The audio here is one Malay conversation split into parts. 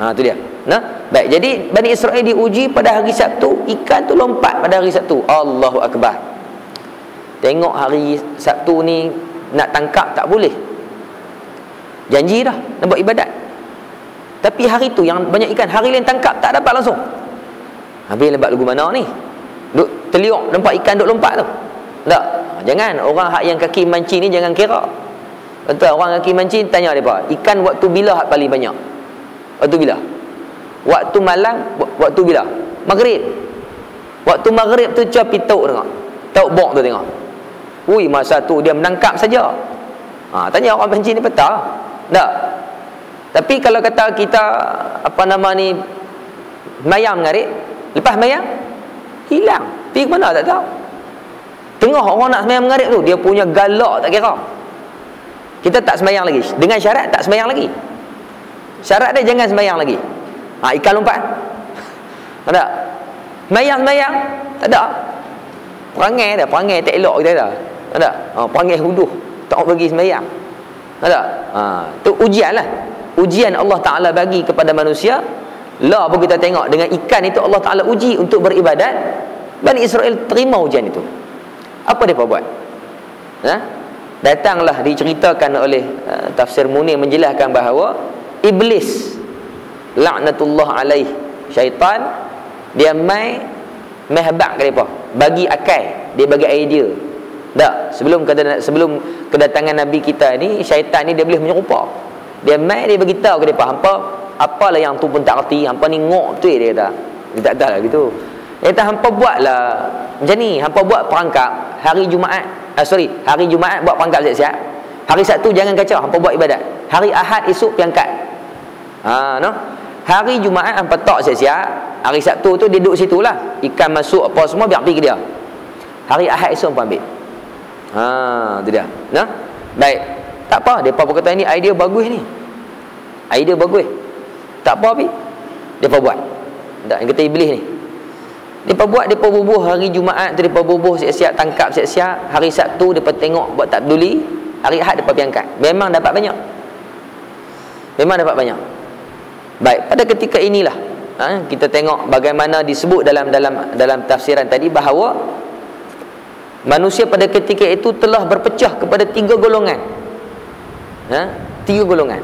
Tu dia. Baik, jadi Bani Israel diuji pada hari Sabtu, ikan tu lompat pada hari Sabtu. Allahu Akbar. Tengok hari Sabtu ni nak tangkap tak boleh. Janji dah nak buat ibadat. Tapi hari tu yang banyak ikan, hari lain tangkap tak dapat langsung. Habis lebat lagu mana ni? Duk teliuk nampak ikan duk lompat tu. Tak. Jangan orang hak yang kaki mancing ni jangan kira. Betul, orang kaki mancing tanya depa, ikan waktu bila hak paling banyak? Waktu bila? Waktu malam, waktu bila? Maghrib. Waktu maghrib tu cuba pituk tengok. Tauk bok tu tengok. Ui, masa tu dia menangkap saja. Tanya orang mancing ni betul. Tak. Tapi kalau kata kita mayang mengarik, lepas mayang hilang. Pergi ke mana tak tahu. Tengah orang nak semayang mengarik tu, dia punya galak tak kira. Kita tak semayang lagi. Dengan syarat tak semayang lagi. Syarat dia jangan semayang lagi. Ikan lompat. Tak ada. Semayang tak ada. Perangai tak elok kita dah. Tak ada. Perangai huduh. Tak bagi semayang. Tak ada. Tu ujian lah. Ujian Allah Ta'ala bagi kepada manusia. Lah pun kita tengok dengan ikan itu Allah Ta'ala uji untuk beribadat. Bani Israel terima ujian itu. Apa mereka buat? Datanglah diceritakan oleh tafsir Munir menjelaskan bahawa Iblis laknatullah alaih, syaitan, dia mai habaq ke depa, bagi akal, dia bagi idea. Tak, sebelum kedatangan Nabi kita ni, syaitan ni dia boleh menyerupa. Dia mai dia bagi tahu ke depa, apalah yang tu pun tak erti, hampa ni ngok betul dia kata. Dia tak tahu lah gitu. Dia kata hampa buatlah macam ni, hampa buat perangkap hari Jumaat. Hari Jumaat buat perangkap siap-siap. Hari Sabtu jangan kacau, hampa buat ibadat. Hari Ahad esok pergi angkat. Hari Jumaat hampa tak siap-siap. Hari Sabtu tu dia duduk situ lah. Ikan masuk apa semua biar pergi ke dia. Hari Ahad esok hampa ambil. Tu dia. Baik. Tak apa, depa pun kata ni idea bagus ni. Idea bagus. Tak apa api. Depa buat. Tak, yang kata Iblis ni. Depa buat, depa bubuh hari Jumaat tu, depa bubuh siap-siap, tangkap siap-siap. Hari Sabtu depa tengok buat tak peduli. Hari Ahad depa pergi angkat. Memang dapat banyak. Baik, pada ketika inilah kita tengok bagaimana disebut dalam tafsiran tadi bahawa manusia pada ketika itu telah berpecah kepada 3 golongan. 3 golongan.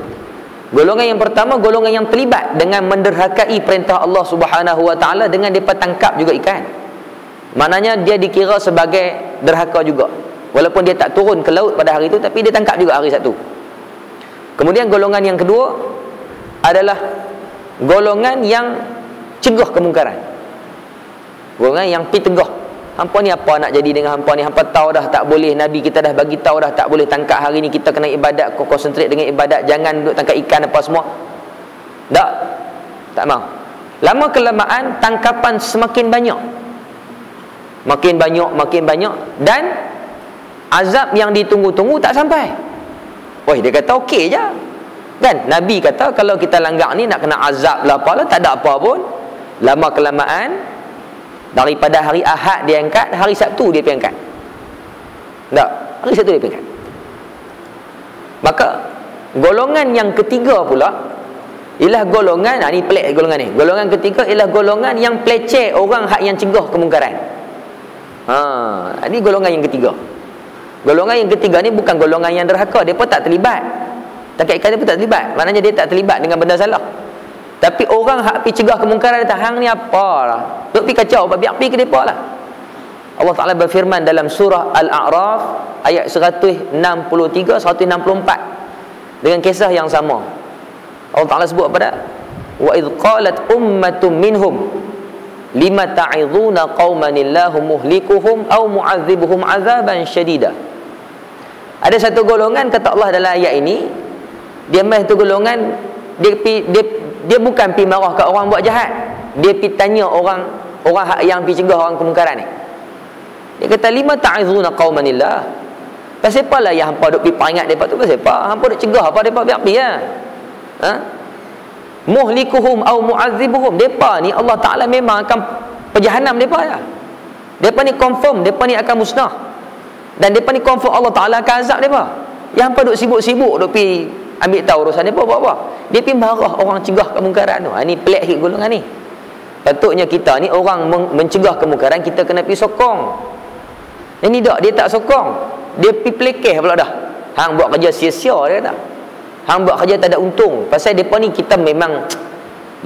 Golongan yang pertama, golongan yang terlibat dengan menderhakai perintah Allah Subhanahu Wa Taala dengan depa tangkap juga ikan. Maknanya dia dikira sebagai derhaka juga. Walaupun dia tak turun ke laut pada hari itu, tapi dia tangkap juga hari Sabtu. Kemudian golongan yang kedua adalah golongan yang cegah kemungkaran. Golongan yang pi tegah. Hampa ni apa nak jadi dengan hampa ni? Hampa tahu dah tak boleh, Nabi kita dah bagi tahu dah tak boleh tangkap hari ni, kita kena ibadat, konsentrate dengan ibadat, jangan duk tangkap ikan apa semua. Tak mau. Lama kelamaan tangkapan semakin banyak. Makin banyak dan azab yang ditunggu-tunggu tak sampai. Dia kata okey je. Kan Nabi kata kalau kita langgar ni nak kena azab lah apalah, tak ada apa pun. Lama kelamaan daripada hari Ahad dia angkat, hari Sabtu dia pergi angkat. Tak, hari Sabtu dia pergi angkat. Maka golongan yang ketiga pula ialah golongan, ni pelik golongan ni. Golongan ketiga ialah golongan yang peleceh orang hak yang cegah kemungkaran. Ini golongan yang ketiga. Golongan yang ketiga ni bukan golongan yang derhaka, depa tak terlibat. Tangkap ikan dia pun tak terlibat. Maknanya dia tak terlibat dengan benda salah. Tapi orang hak pi cegah kemungkaran dia hang ni apalah. Duk pi kacau, biar pi ke depa lah. Allah Taala berfirman dalam surah Al-A'raf ayat 163 164 dengan kisah yang sama. Allah Taala sebut pada wa idz qalat ummatum minhum lima ta'idhuna qauman illahu muhlikuhum aw mu'adzibuhum 'adzaban syadida. Ada satu golongan kata Allah dalam ayat ini, dia satu golongan dia bukan pi marah kat orang buat jahat, dia pi tanya orang yang pi cegah orang kemungkaran ni. Dia kata lima ta'izuna qaumanillah. Pasal apalah yang hangpa duk pi peringat depa tu, pasal apa? Hangpa duk cegah apa depa biar pi lah. Muhlikuhum au mu'adzibuhum. Depa ni Allah Taala memang akan perjahanam depa ya. Depa ni confirm depa ni akan musnah. Dan depa ni confirm Allah Taala akan azab depa. Yang hangpa duk sibuk-sibuk duk pi ambil tahu urusan dia buat apa? Dia pergi marah orang cegah kemungkaran tu. Ni pelik hit golongan ni. Patutnya kita ni orang mencegah kemungkaran, kita kena pergi sokong. Ini tak, dia tak sokong. Dia pergi pelekeh pula dah. Hang buat kerja sia-sia, dia kata. Hang buat kerja tak ada untung. Pasal depa ni kita memang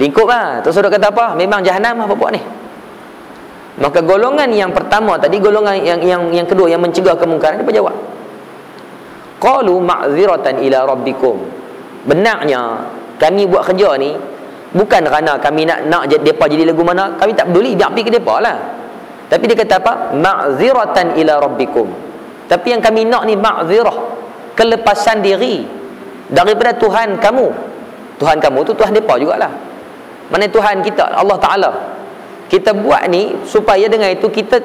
lingkup lah. Terus sudah kata apa? Memang jahanam apa buat ni. Maka golongan yang pertama tadi, golongan yang kedua yang mencegah kemungkaran, dia jawab. Qalu ma'ziratan ila rabbikum. Benarnya kami buat kerja ni bukan kerana kami nak depa jadi lagu mana, kami tak peduli, biar pergi ke depa lah. Tapi dia kata apa? Ma'ziratan ila rabbikum. Tapi yang kami nak ni ma'zirah, kelepasan diri daripada Tuhan kamu. Tuhan kamu tu Tuhan depa jugalah. Mana Tuhan kita, Allah Ta'ala. Kita buat ni supaya dengan itu kita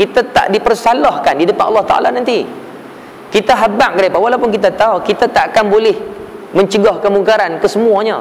tak dipersalahkan di depan Allah Ta'ala nanti. Kita habaq ke depa, walaupun kita tahu kita tak akan boleh mencegah kemungkaran kesemuanya.